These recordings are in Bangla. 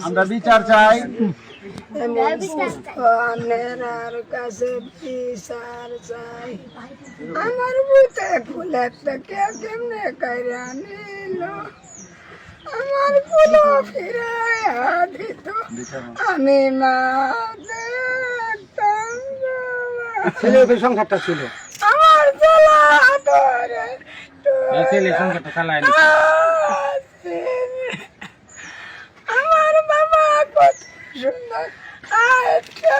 আমরা বিচার চাই। আমার বুতে ফুল একটা কে কেমনে কাইরা নিল, আমার ফুল ফিরে দিত, আমি না দেখতাম। ছেলেদের সংসারটা ছিল, আমার চলা ধরে ছেলে সংসারটা চালায় আমার বাবা কত সুন্দর আচ্ছা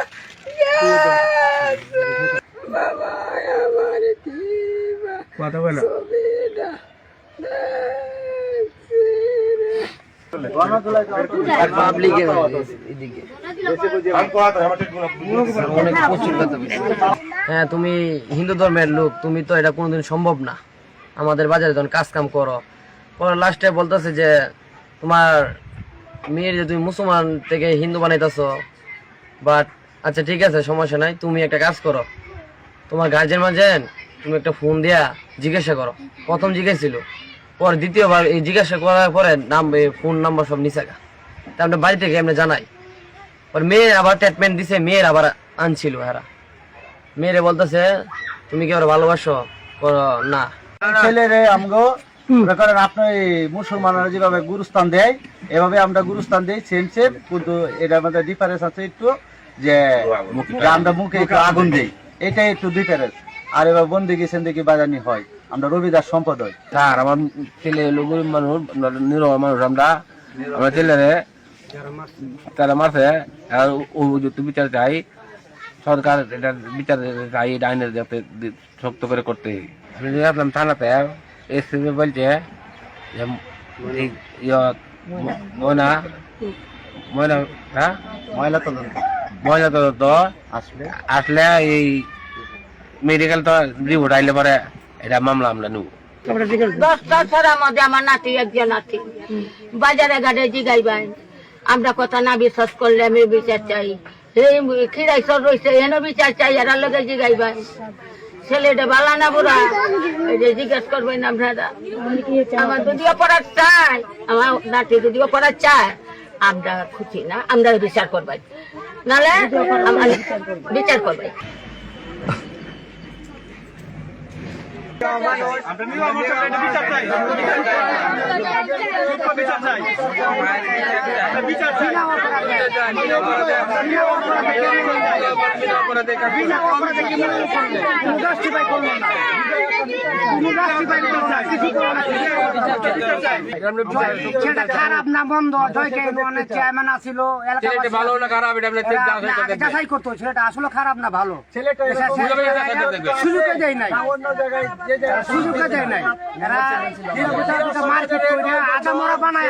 বাবা আমার কি কথা বলো। হ্যাঁ, তুমি হিন্দু ধর্মের লোক, তুমি তো এটা কোনোদিন সম্ভব না আমাদের বাজারে যখন কাজ কাম করো। পরে লাস্টে বলতেছে যে তোমার মেয়ের যে তুমি মুসলমান থেকে হিন্দু বানাইতেছো, বাট আচ্ছা ঠিক আছে সমস্যা নাই, তুমি একটা কাজ করো, তোমার গার্জেন মাঝেন তুমি একটা ফোন দিয়া জিজ্ঞাসা করো। প্রথম জিজ্ঞাসছিল, পরে দ্বিতীয়বার এই জিজ্ঞাসা করার পরে ফোন নাম্বার সব নিচে গা, তা আমরা বাড়ি থেকে আমরা জানাই। পর মেয়ের আবার ট্রিটমেন্ট দিছে, মেয়ের আবার আনছিল এরা। মেয়েরে বলতেছে তুমি কি ওরা ভালোবাসো, না ছেলেরে আমগো করেন আপনার মুসলমানরা যেভাবে গুরুস্থান দেয় এভাবে আমরা গুরুস্থান দেই সেম সেম, কিন্তু এটার মধ্যে ডিফারেন্স আছে একটু, যে আমরা মুখে একটু আগুন দেই, এটাই একটু ডিফারেন্স। আর এবার বন্দিগি সেন্দিগি বাজানি হয়, আমরা রবিদাস সম্পাদক। স্যার আমার ছেলে হলো গরিব মানুষ, নিরহ মানুষ, আমরা আমার ছেলেরে তারা মারছে, আর উপযুক্ত বিচার চাই, সরকার এটা বিচার চাই, আইনের যাতে শক্ত করে করতে। আমি আসলাম থানাতে, এসপি বলছে যে ময়না হ্যাঁ ময়লা তদন্ত ময়না তদন্ত আসলে এই মেডিকেল তো রিপোর্ট আইলে পরে এটা মামলা আমরা নেব। 10টা ছাড়ার মধ্যে আমার নাতি একজন নাতি বাজারে ঘাটে জিগাইবেন, আমরা কথা না বিশ্বাস করলে আমি বিচার চাই, এই খিরাই সর রয়েছে এনে বিচার চাই, এরা লোকে জিগাইবেন ছেলেটা বালা না বুড়া এটা জিজ্ঞেস করবেন আপনারা। আমার যদি অপরাধ চাই, আমার নাতি যদি অপরাধ চায়, আমরা খুশি না, আমরা বিচার করবেন, নাহলে আমার বিচার করবেন। খারাপ না বন্ধ চেয়ারম্যান আছিল, ভালো না খারাপ যাচাই করতো ছেলেটা আসলে খারাপ না ভালো, সুযোগে দেয় নাই, সুযোগে দেয় নাই, মারপিট করে আদা মরা বানায়